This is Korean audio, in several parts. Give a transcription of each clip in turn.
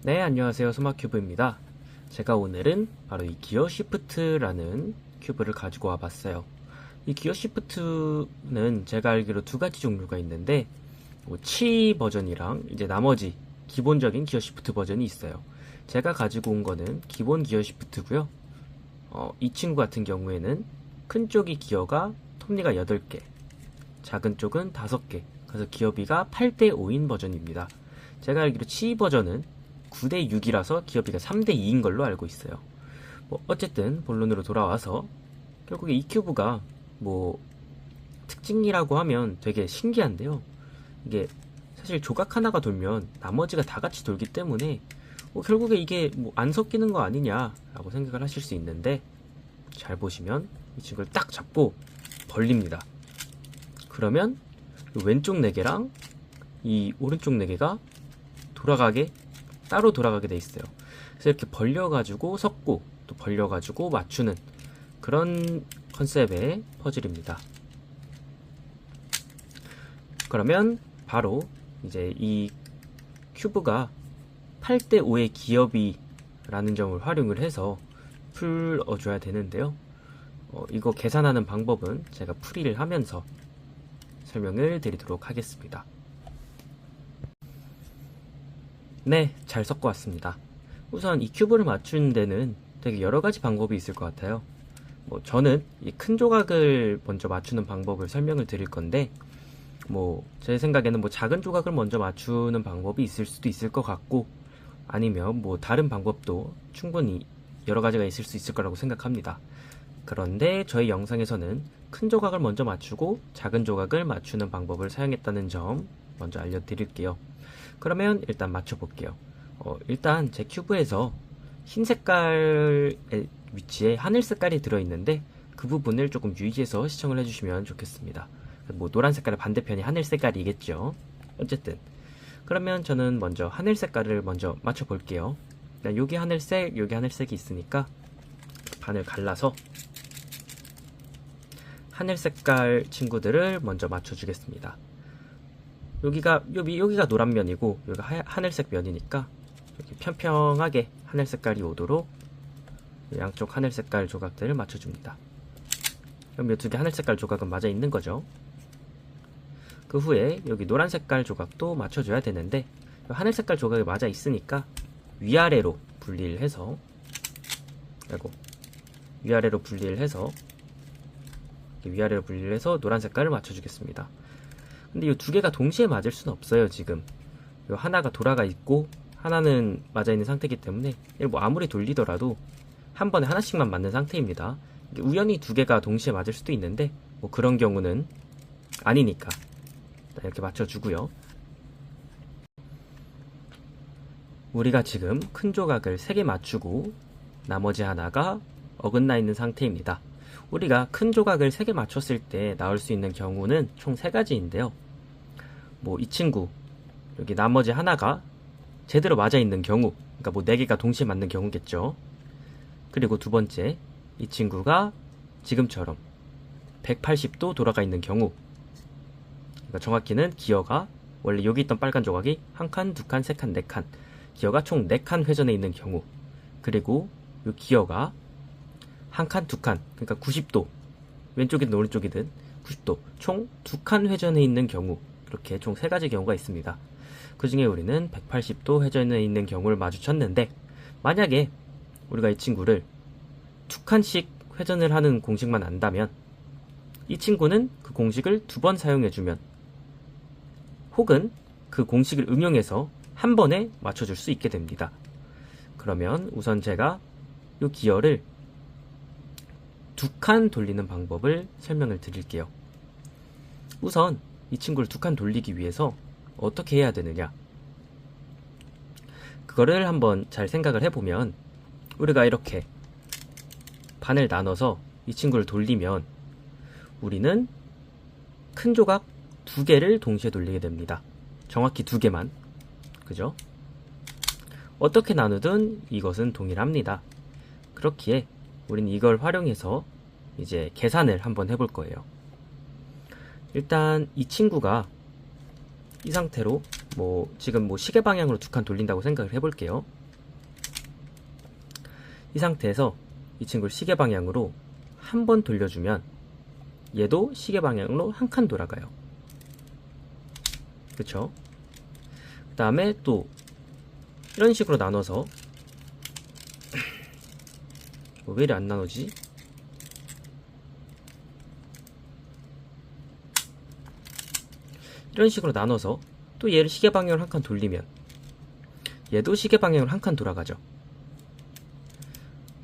네, 안녕하세요. 스마큐브입니다. 제가 오늘은 바로 이 기어 시프트라는 큐브를 가지고 와봤어요. 이 기어 시프트는 제가 알기로 두 가지 종류가 있는데, 치 버전이랑 이제 나머지 기본적인 기어 시프트 버전이 있어요. 제가 가지고 온 거는 기본 기어 시프트고요. 이 친구 같은 경우에는 큰 쪽이 기어가 톱니가 8개, 작은 쪽은 5개, 그래서 기어비가 8대5인 버전입니다. 제가 알기로 치 버전은 9대6이라서 기어비가 3대2인 걸로 알고 있어요. 어쨌든 본론으로 돌아와서 결국에 이 큐브가 특징이라고 하면 되게 신기한데요. 이게 사실 조각 하나가 돌면 나머지가 다 같이 돌기 때문에 결국에 이게 안 섞이는 거 아니냐라고 생각을 하실 수 있는데, 잘 보시면 이 친구를 딱 잡고 벌립니다. 그러면 왼쪽 4개랑 이 오른쪽 4개가 따로 돌아가게 돼 있어요. 그래서 이렇게 벌려가지고 섞고 또 벌려가지고 맞추는 그런 컨셉의 퍼즐입니다. 그러면 바로 이제 이 큐브가 8대5의 기어비라는 점을 활용을 해서 풀어줘야 되는데요. 이거 계산하는 방법은 제가 풀이를 하면서 설명을 드리도록 하겠습니다. 네, 잘 섞어 왔습니다. 우선 이 큐브를 맞추는 데는 되게 여러 가지 방법이 있을 것 같아요. 저는 이 큰 조각을 먼저 맞추는 방법을 설명을 드릴 건데, 제 생각에는 작은 조각을 먼저 맞추는 방법이 있을 수도 있을 것 같고, 아니면 다른 방법도 충분히 여러 가지가 있을 수 있을 거라고 생각합니다. 그런데 저희 영상에서는 큰 조각을 먼저 맞추고 작은 조각을 맞추는 방법을 사용했다는 점 먼저 알려드릴게요. 그러면 일단 맞춰볼게요. 일단 제 큐브에서 흰 색깔의 위치에 하늘 색깔이 들어있는데, 그 부분을 조금 유의해서 시청을 해주시면 좋겠습니다. 노란 색깔의 반대편이 하늘 색깔이겠죠. 어쨌든 그러면 저는 먼저 하늘 색깔을 먼저 맞춰볼게요. 여기 하늘색, 여기 하늘색이 있으니까 반을 갈라서 하늘 색깔 친구들을 먼저 맞춰주겠습니다. 여기가 노란 면이고 여기가 하늘색 면이니까 이렇게 평평하게 하늘 색깔이 오도록 양쪽 하늘 색깔 조각들을 맞춰줍니다. 그럼 이 두 개 하늘 색깔 조각은 맞아 있는 거죠. 그 후에 여기 노란 색깔 조각도 맞춰줘야 되는데, 하늘 색깔 조각이 맞아 있으니까 위아래로 분리를 해서 노란 색깔을 맞춰주겠습니다. 근데 이 두 개가 동시에 맞을 수는 없어요. 지금 이 하나가 돌아가 있고 하나는 맞아 있는 상태이기 때문에 아무리 돌리더라도 한 번에 하나씩만 맞는 상태입니다. 우연히 두 개가 동시에 맞을 수도 있는데 그런 경우는 아니니까 이렇게 맞춰주고요. 우리가 지금 큰 조각을 3개 맞추고 나머지 하나가 어긋나 있는 상태입니다. 우리가 큰 조각을 3개 맞췄을 때 나올 수 있는 경우는 총 3가지인데요. 이 친구 여기 나머지 하나가 제대로 맞아 있는 경우, 그러니까 4개가 동시에 맞는 경우겠죠. 그리고 두 번째, 이 친구가 지금처럼 180도 돌아가 있는 경우, 그러니까 정확히는 기어가 원래 여기 있던 빨간 조각이 1칸, 2칸, 3칸, 4칸, 기어가 총 4칸 회전해 있는 경우, 그리고 이 기어가 1칸, 2칸, 그러니까 90도, 왼쪽이든 오른쪽이든 90도, 총 2칸 회전해 있는 경우, 이렇게 총 3가지 경우가 있습니다. 그 중에 우리는 180도 회전해 있는 경우를 마주쳤는데, 만약에 우리가 이 친구를 2칸씩 회전을 하는 공식만 안다면, 이 친구는 그 공식을 2번 사용해주면, 혹은 그 공식을 응용해서 한 번에 맞춰줄 수 있게 됩니다. 그러면 우선 제가 이 기어를 2칸 돌리는 방법을 설명을 드릴게요. 우선 이 친구를 2칸 돌리기 위해서 어떻게 해야 되느냐, 그거를 한번 잘 생각을 해보면, 우리가 이렇게 반을 나눠서 이 친구를 돌리면 우리는 큰 조각 2개를 동시에 돌리게 됩니다. 정확히 2개만. 그죠? 어떻게 나누든 이것은 동일합니다. 그렇기에 우린 이걸 활용해서 이제 계산을 한번 해볼 거예요. 일단 이 친구가 이 상태로 지금 시계 방향으로 두 칸 돌린다고 생각을 해볼게요. 이 상태에서 이 친구를 시계 방향으로 한 번 돌려주면 얘도 시계 방향으로 한 칸 돌아가요. 그쵸? 그 다음에 또 이런 식으로 나눠서 왜 이리 안 나누지? 이런 식으로 나눠서 또 얘를 시계 방향으로 한 칸 돌리면 얘도 시계 방향으로 한 칸 돌아가죠.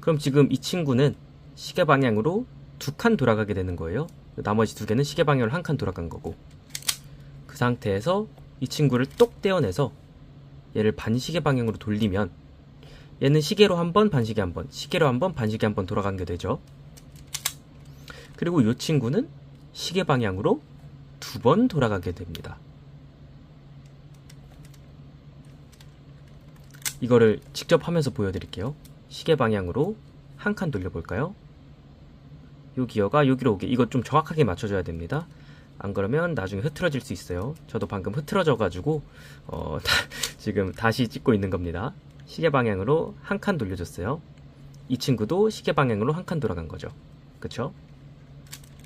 그럼 지금 이 친구는 시계 방향으로 두 칸 돌아가게 되는 거예요. 나머지 두 개는 시계 방향으로 한 칸 돌아간 거고, 그 상태에서 이 친구를 똑 떼어내서 얘를 반시계 방향으로 돌리면 얘는 시계로 한 번, 반시계 한 번, 시계로 한 번, 반시계 한 번 돌아가게 되죠. 그리고 이 친구는 시계 방향으로 두 번 돌아가게 됩니다. 이거를 직접 하면서 보여드릴게요. 시계 방향으로 한 칸 돌려볼까요? 요 기어가 여기로 오게, 이거 좀 정확하게 맞춰줘야 됩니다. 안 그러면 나중에 흐트러질 수 있어요. 저도 방금 흐트러져가지고 지금 다시 찍고 있는 겁니다. 시계 방향으로 한 칸 돌려줬어요. 이 친구도 시계 방향으로 한 칸 돌아간 거죠. 그쵸?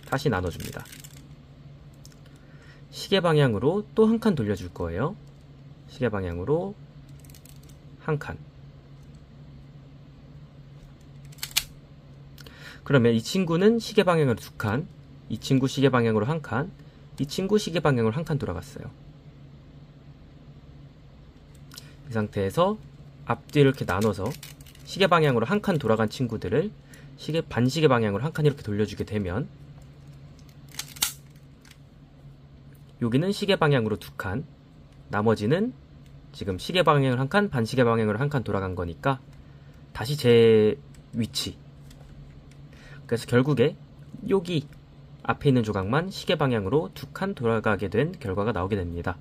다시 나눠줍니다. 시계 방향으로 또 한 칸 돌려줄 거예요. 시계 방향으로 한 칸. 그러면 이 친구는 시계 방향으로 두 칸, 이 친구 시계 방향으로 한 칸, 이 친구 시계 방향으로 한 칸 돌아갔어요. 이 상태에서 앞뒤를 이렇게 나눠서 시계 방향으로 한 칸 돌아간 친구들을 반시계 방향으로 한 칸 이렇게 돌려주게 되면 여기는 시계 방향으로 두 칸, 나머지는 지금 시계 방향으로 한 칸, 반시계 방향으로 한 칸 돌아간 거니까 다시 제 위치. 그래서 결국에 여기 앞에 있는 조각만 시계 방향으로 두 칸 돌아가게 된 결과가 나오게 됩니다.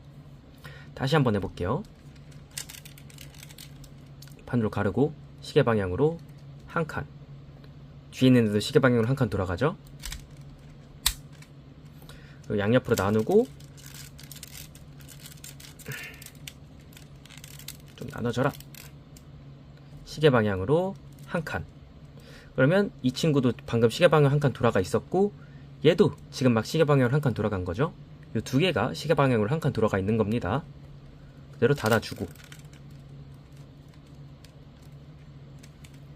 다시 한번 해볼게요. 반으로 가르고 시계 방향으로 한 칸, 뒤에 있는 애도 시계 방향으로 한 칸 돌아가죠. 양옆으로 나누고 좀 나눠져라. 시계 방향으로 한 칸. 그러면 이 친구도 방금 시계 방향 한 칸 돌아가 있었고, 얘도 지금 막 시계 방향으로 한 칸 돌아간 거죠. 이 두 개가 시계 방향으로 한 칸 돌아가 있는 겁니다. 그대로 닫아주고,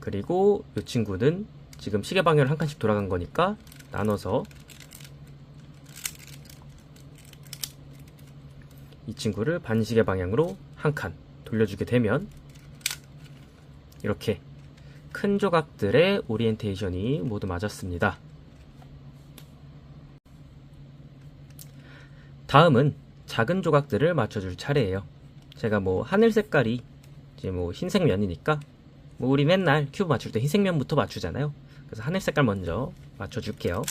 그리고 이 친구는 지금 시계 방향으로 한 칸씩 돌아간 거니까 나눠서 이 친구를 반시계 방향으로 한 칸 돌려주게 되면 이렇게 큰 조각들의 오리엔테이션이 모두 맞았습니다. 다음은 작은 조각들을 맞춰줄 차례예요. 제가 하늘 색깔이 이제 흰색 면이니까 우리 맨날 큐브 맞출 때 흰색 면부터 맞추잖아요. 그래서 하늘 색깔 먼저 맞춰줄게요.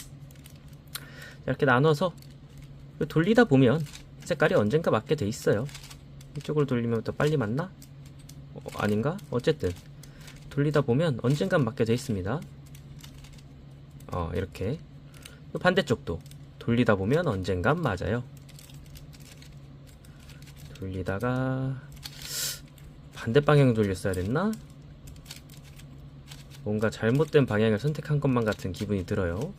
이렇게 나눠서 돌리다 보면 색깔이 언젠가 맞게 돼 있어요. 이쪽으로 돌리면 더 빨리 맞나? 아닌가? 어쨌든 돌리다 보면 언젠간 맞게 돼 있습니다. 이렇게 반대쪽도 돌리다 보면 언젠간 맞아요. 돌리다가 반대 방향 돌렸어야 됐나? 뭔가 잘못된 방향을 선택한 것만 같은 기분이 들어요.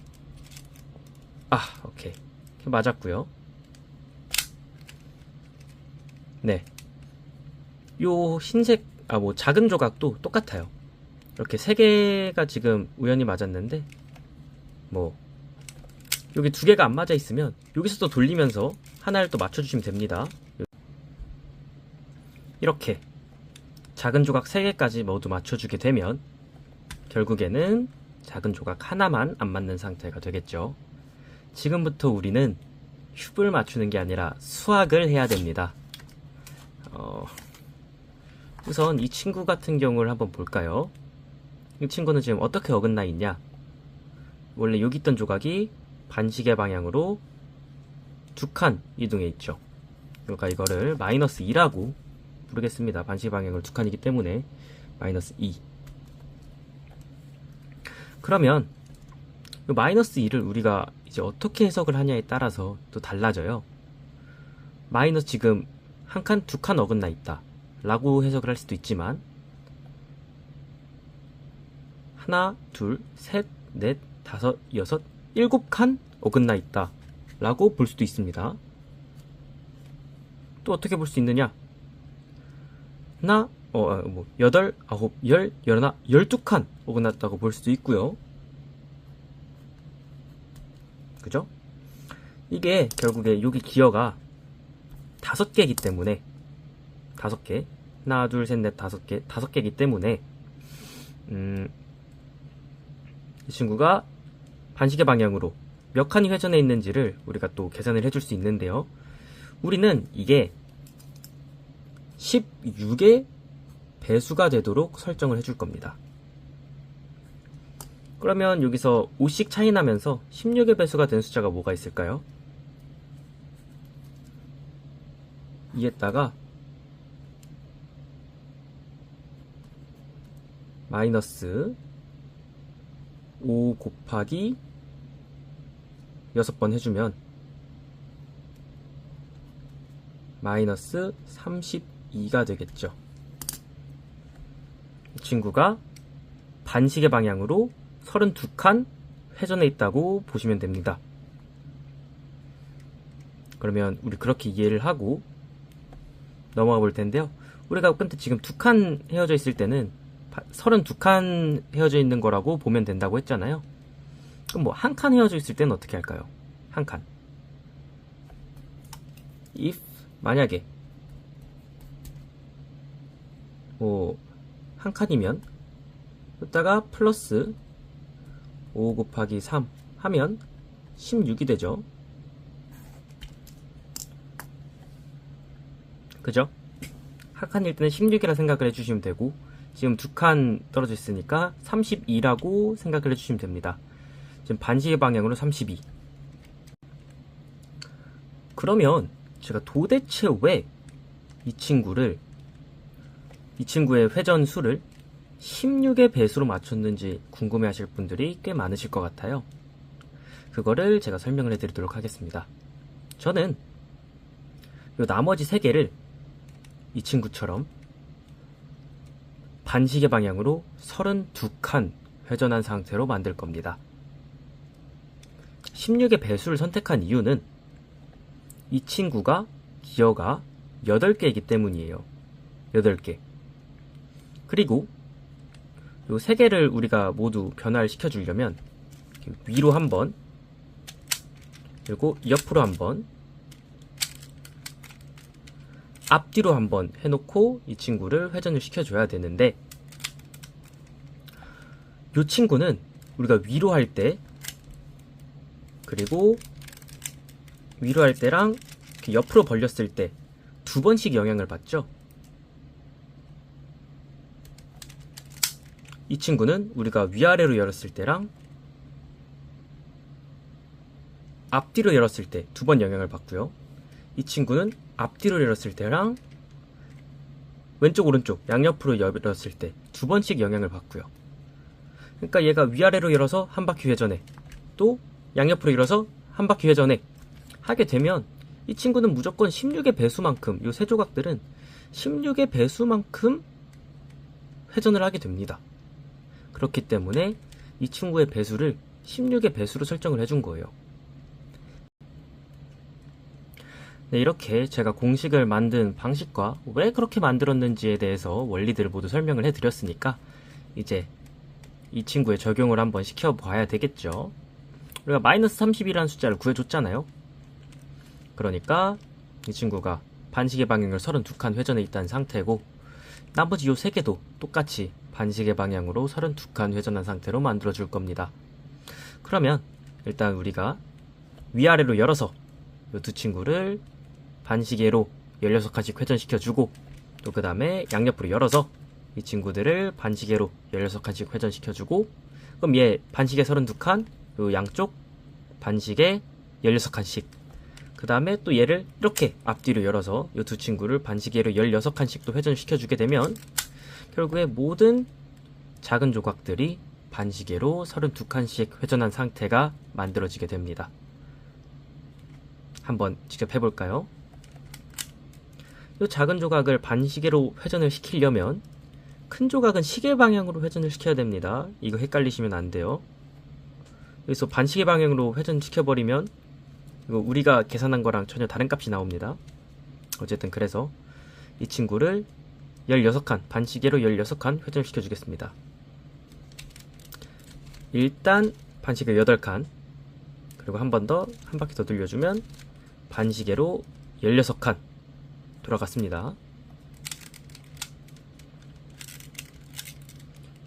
오케이. 맞았고요. 네. 요 흰색, 작은 조각도 똑같아요. 이렇게 세 개가 지금 우연히 맞았는데, 여기 두 개가 안 맞아 있으면 여기서 또 돌리면서 하나를 또 맞춰주시면 됩니다. 이렇게 작은 조각 3개까지 모두 맞춰주게 되면 결국에는 작은 조각 하나만 안 맞는 상태가 되겠죠. 지금부터 우리는 큐브를 맞추는 게 아니라 수학을 해야 됩니다. 우선 이 친구 같은 경우를 한번 볼까요? 이 친구는 지금 어떻게 어긋나 있냐? 원래 여기 있던 조각이 반시계 방향으로 두 칸 이동해 있죠. 그러니까 이거를 마이너스 2라고 부르겠습니다. 반시계 방향으로 두 칸이기 때문에 마이너스 2. 그러면 이 마이너스 2를 우리가 이제 어떻게 해석을 하냐에 따라서 또 달라져요. 마이너스 지금 한 칸, 두 칸 어긋나 있다 라고 해석을 할 수도 있지만 하나, 둘, 셋, 넷, 다섯, 여섯, 일곱 칸 어긋나 있다 라고 볼 수도 있습니다. 또 어떻게 볼 수 있느냐? 하나, 여덟, 아홉, 열, 열하나, 12칸 어긋났다고 볼 수도 있고요. 그죠? 이게 결국에 여기 기어가 5개이기 때문에 5개, 하나, 둘, 셋, 넷, 5개, 5개이기 때문에 이 친구가 반시계 방향으로 몇 칸이 회전해 있는지를 우리가 또 계산을 해줄 수 있는데요. 우리는 이게 16의 배수가 되도록 설정을 해줄 겁니다. 그러면 여기서 5씩 차이 나면서 16의 배수가 된 숫자가 뭐가 있을까요? 2에다가 마이너스 5 곱하기 6번 해주면 마이너스 32가 되겠죠. 이 친구가 반시계 방향으로 32칸 회전해 있다고 보시면 됩니다. 그러면 우리 그렇게 이해를 하고 넘어가 볼 텐데요. 우리가 근데 지금 2칸 헤어져 있을 때는 32칸 헤어져 있는 거라고 보면 된다고 했잖아요. 그럼 뭐 한 칸 헤어져 있을 때는 어떻게 할까요? 한 칸. if 만약에 한 칸이면 여기다가 플러스 5 곱하기 3 하면 16이 되죠. 그죠? 한 칸일 때는 16이라 생각을 해주시면 되고 지금 2칸 떨어져 있으니까 32라고 생각을 해주시면 됩니다. 지금 반시계 방향으로 32. 그러면 제가 도대체 왜 이 친구의 회전 수를 16의 배수로 맞췄는지 궁금해 하실 분들이 꽤 많으실 것 같아요. 그거를 제가 설명을 해드리도록 하겠습니다. 저는 요 나머지 3개를 이 친구처럼 반시계 방향으로 32칸 회전한 상태로 만들 겁니다. 16의 배수를 선택한 이유는 이 친구가 기어가 8개이기 때문이에요. 8개. 그리고 요 3개를 우리가 모두 변화를 시켜주려면 위로 한번, 그리고 옆으로 한번, 앞뒤로 한번 해놓고 이 친구를 회전을 시켜줘야 되는데 이 친구는 우리가 위로 할 때 그리고 위로 할 때랑 옆으로 벌렸을 때 2번씩 영향을 받죠. 이 친구는 우리가 위아래로 열었을 때랑 앞뒤로 열었을 때 2번 영향을 받고요. 이 친구는 앞뒤로 열었을 때랑 왼쪽 오른쪽 양옆으로 열었을 때 2번씩 영향을 받고요. 그러니까 얘가 위아래로 열어서 한 바퀴 회전해, 또 양옆으로 열어서 한 바퀴 회전해 하게 되면 이 친구는 무조건 16의 배수만큼, 이 세 조각들은 16의 배수만큼 회전을 하게 됩니다. 그렇기 때문에 이 친구의 배수를 16의 배수로 설정을 해준 거예요. 네, 이렇게 제가 공식을 만든 방식과 왜 그렇게 만들었는지에 대해서 원리들을 모두 설명을 해드렸으니까 이제 이 친구에 적용을 한번 시켜봐야 되겠죠. 우리가 마이너스 30이라는 숫자를 구해줬잖아요. 그러니까 이 친구가 반시계 방향을 32칸 회전해 있다는 상태고 나머지 요 3개도 똑같이 반시계 방향으로 32칸 회전한 상태로 만들어줄 겁니다. 그러면 일단 우리가 위아래로 열어서 이 두 친구를 반시계로 16칸씩 회전시켜주고 또 그 다음에 양옆으로 열어서 이 친구들을 반시계로 16칸씩 회전시켜주고 그럼 얘 반시계 32칸, 요 양쪽 반시계 16칸씩 그 다음에 또 얘를 이렇게 앞뒤로 열어서 이 두 친구를 반시계로 16칸씩 또 회전시켜주게 되면 결국에 모든 작은 조각들이 반시계로 32칸씩 회전한 상태가 만들어지게 됩니다. 한번 직접 해볼까요? 이 작은 조각을 반시계로 회전을 시키려면 큰 조각은 시계 방향으로 회전을 시켜야 됩니다. 이거 헷갈리시면 안 돼요. 여기서 반시계 방향으로 회전시켜버리면 이거 우리가 계산한 거랑 전혀 다른 값이 나옵니다. 어쨌든 그래서 이 친구를 16칸, 반시계로 16칸 회전을 시켜주겠습니다. 일단 반시계 8칸, 그리고 한 번 더, 한 바퀴 더 돌려주면 반시계로 16칸 돌아갔습니다.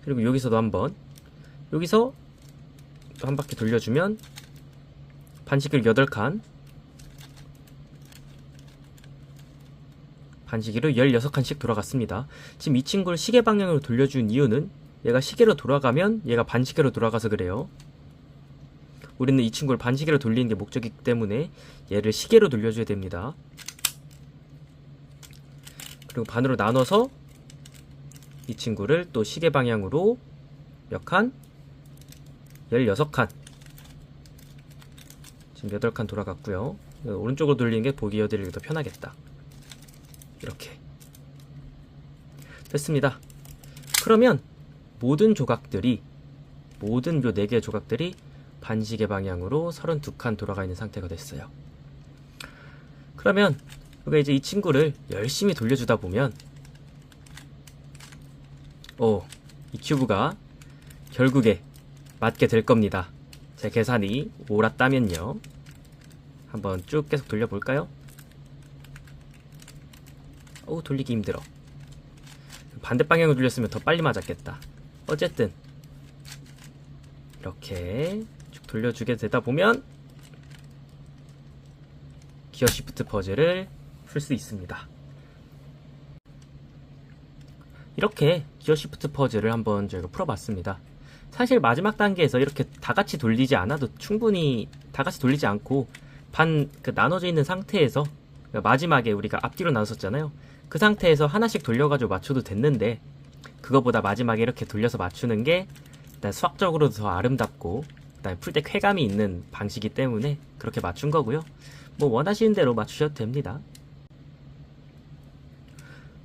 그리고 여기서도 한번, 여기서 또 한 바퀴 돌려주면 반시계로 8칸, 반시계로 16칸씩 돌아갔습니다. 지금 이 친구를 시계 방향으로 돌려준 이유는 얘가 시계로 돌아가면 얘가 반시계로 돌아가서 그래요. 우리는 이 친구를 반시계로 돌리는 게 목적이기 때문에 얘를 시계로 돌려줘야 됩니다. 그리고 반으로 나눠서 이 친구를 또 시계 방향으로 몇 칸? 16칸. 지금 8칸 돌아갔고요. 오른쪽으로 돌리는 게 보기 여드리기 더 편하겠다. 이렇게 됐습니다. 그러면 모든 조각들이, 모든 요 4개의 조각들이 반시계 방향으로 32칸 돌아가 있는 상태가 됐어요. 그러면 우리가 이제 이 친구를 열심히 돌려주다 보면 이 큐브가 결국에 맞게 될 겁니다. 제 계산이 옳았다면요. 한번 쭉 계속 돌려볼까요? 돌리기 힘들어. 반대 방향으로 돌렸으면 더 빨리 맞았겠다. 어쨌든 이렇게 쭉 돌려주게 되다 보면 기어 시프트 퍼즐을 풀 수 있습니다. 이렇게 기어 시프트 퍼즐을 한번 저희가 풀어봤습니다. 사실 마지막 단계에서 이렇게 다 같이 돌리지 않아도 충분히, 다 같이 돌리지 않고 나눠져 있는 상태에서, 마지막에 우리가 앞뒤로 나눴었잖아요. 그 상태에서 하나씩 돌려가지고 맞춰도 됐는데, 그거보다 마지막에 이렇게 돌려서 맞추는 게 일단 수학적으로도 더 아름답고 그다음에 풀 때 쾌감이 있는 방식이기 때문에 그렇게 맞춘 거고요. 뭐 원하시는 대로 맞추셔도 됩니다.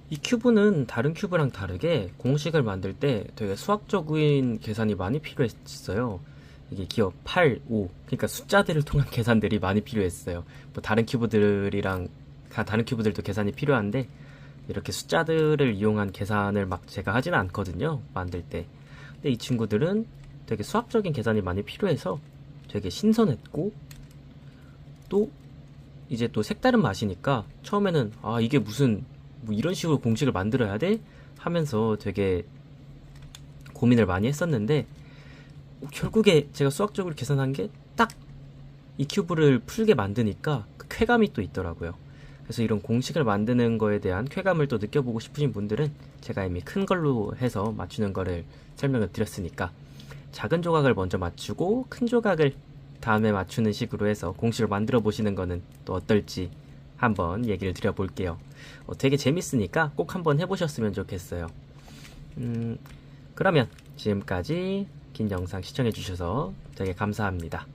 이 큐브는 다른 큐브랑 다르게 공식을 만들 때 되게 수학적인 계산이 많이 필요했어요. 이게 기어 8, 5, 그러니까 숫자들을 통한 계산들이 많이 필요했어요. 뭐 다른 큐브들도 계산이 필요한데 이렇게 숫자들을 이용한 계산을 막 제가 하지는 않거든요, 만들 때. 근데 이 친구들은 되게 수학적인 계산이 많이 필요해서 되게 신선했고, 또 이제 또 색다른 맛이니까 처음에는 이게 무슨 뭐 이런 식으로 공식을 만들어야 돼? 하면서 되게 고민을 많이 했었는데, 결국에 제가 수학적으로 계산한 게 딱 이 큐브를 풀게 만드니까 그 쾌감이 또 있더라고요. 그래서 이런 공식을 만드는 거에 대한 쾌감을 또 느껴보고 싶으신 분들은 제가 이미 큰 걸로 해서 맞추는 거를 설명을 드렸으니까 작은 조각을 먼저 맞추고 큰 조각을 다음에 맞추는 식으로 해서 공식을 만들어 보시는 거는 또 어떨지 한번 얘기를 드려볼게요. 되게 재밌으니까 꼭 한번 해보셨으면 좋겠어요. 그러면 지금까지 긴 영상 시청해주셔서 되게 감사합니다.